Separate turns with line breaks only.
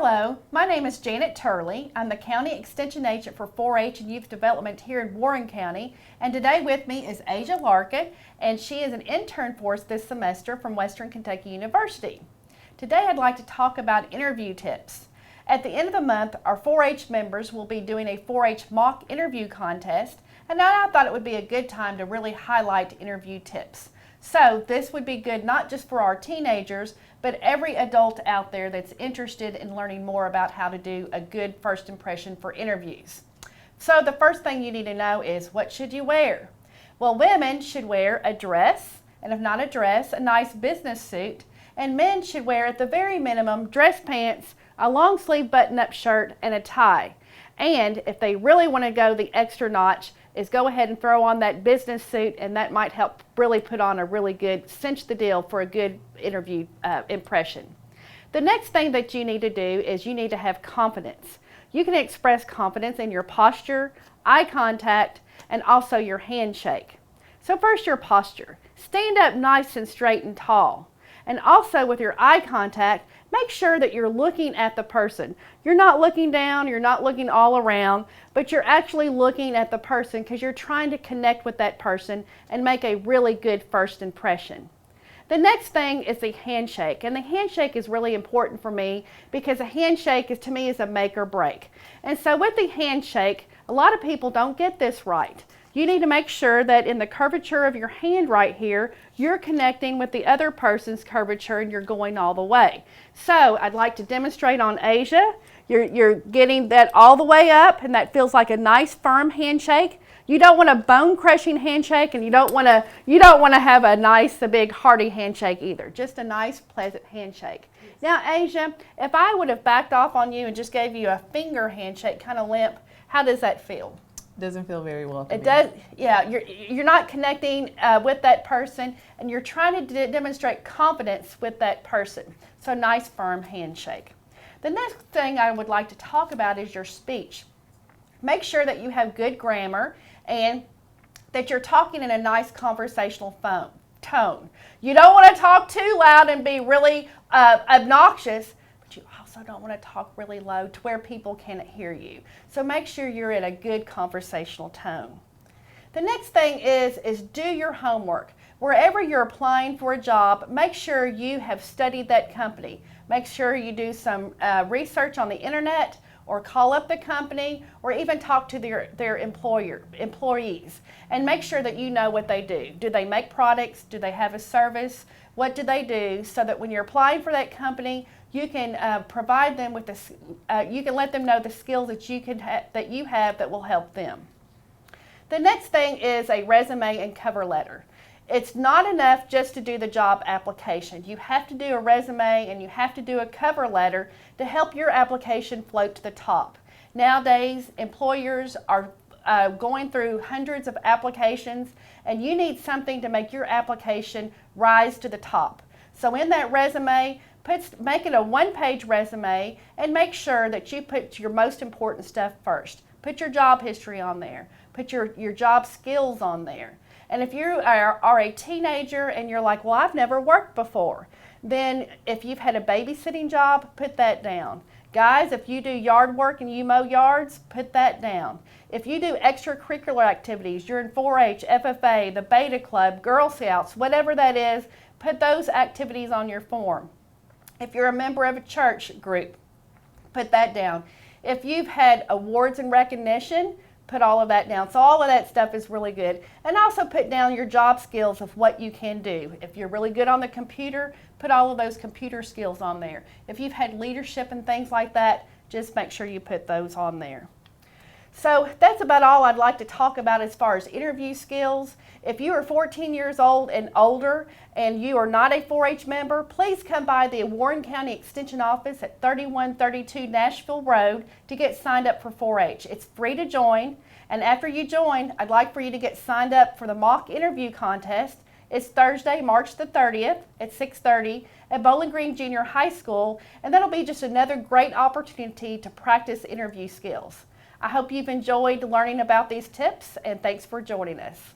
Hello, my name is Janet Turley. I'm the County Extension Agent for 4-H and Youth Development here in Warren County. And today with me is Asia Larkin, and she is an intern for us this semester from Western Kentucky University. Today I'd like to talk about interview tips. At the end of the month, our 4-H members will be doing a 4-H mock interview contest, and I thought it would be a good time to really highlight interview tips. So this would be good not just for our teenagers, but every adult out there that's interested in learning more about how to do a good first impression for interviews. So the first thing you need to know is, what should you wear? Well, women should wear a dress, and if not a dress, a nice business suit, and men should wear at the very minimum dress pants, a long sleeve button-up shirt, and a tie. And if they really want to go the extra notch, is go ahead and throw on that business suit, and that might help really put on a really good, cinch the deal for a good interview impression. The next thing that you need to do is you need to have confidence. You can express confidence in your posture, eye contact, and also your handshake. So first, your posture. Stand up nice and straight and tall. And also with your eye contact, make sure that you're looking at the person. You're not looking down, you're not looking all around, but you're actually looking at the person because you're trying to connect with that person and make a really good first impression. The next thing is the handshake, and the handshake is really important for me because a handshake to me is a make or break. And so with the handshake, a lot of people don't get this right. You need to make sure that in the curvature of your hand right here, you're connecting with the other person's curvature and you're going all the way. So I'd like to demonstrate on Asia. You're getting that all the way up, and that feels like a nice firm handshake. You don't want a bone-crushing handshake, and you don't want to have a nice, big, hearty handshake either. Just a nice, pleasant handshake. Now, Asia, if I would have backed off on you and just gave you a finger handshake, kind of limp, how does that feel?
Doesn't feel very well.
It does, yeah. You're not connecting with that person, and you're trying to demonstrate confidence with that person. So nice, firm handshake. The next thing I would like to talk about is your speech. Make sure that you have good grammar and that you're talking in a nice conversational tone. You don't want to talk too loud and be really obnoxious, but you also don't want to talk really low to where people can't hear you. So make sure you're in a good conversational tone. The next thing is do your homework. Wherever you're applying for a job, make sure you have studied that company. Make sure you do some research on the internet, or call up the company, or even talk to their employees, and make sure that you know what they do. Do they make products? Do they have a service? What do they do? So that when you're applying for that company, you can provide them with you can let them know the skills that you have that will help them. The next thing is a resume and cover letter. It's not enough just to do the job application. You have to do a resume and you have to do a cover letter to help your application float to the top. Nowadays, employers are going through hundreds of applications, and you need something to make your application rise to the top. So in that resume, make it a one-page resume, and make sure that you put your most important stuff first. Put your job history on there. Put your job skills on there. And if you are a teenager and you're like, well, I've never worked before, then if you've had a babysitting job, put that down. Guys, if you do yard work and you mow yards, put that down. If you do extracurricular activities, you're in 4-H, FFA, the Beta Club, Girl Scouts, whatever that is, put those activities on your form. If you're a member of a church group, put that down. If you've had awards and recognition, put all of that down. So all of that stuff is really good. And also put down your job skills of what you can do. If you're really good on the computer, put all of those computer skills on there. If you've had leadership and things like that, just make sure you put those on there. So that's about all I'd like to talk about as far as interview skills. If you are 14 years old and older and you are not a 4-H member, please come by the Warren County Extension Office at 3132 Nashville Road to get signed up for 4-H. It's free to join, and after you join, I'd like for you to get signed up for the mock interview contest. It's Thursday, March the 30th at 6:30 at Bowling Green Junior High School, and that'll be just another great opportunity to practice interview skills. I hope you've enjoyed learning about these tips, and thanks for joining us.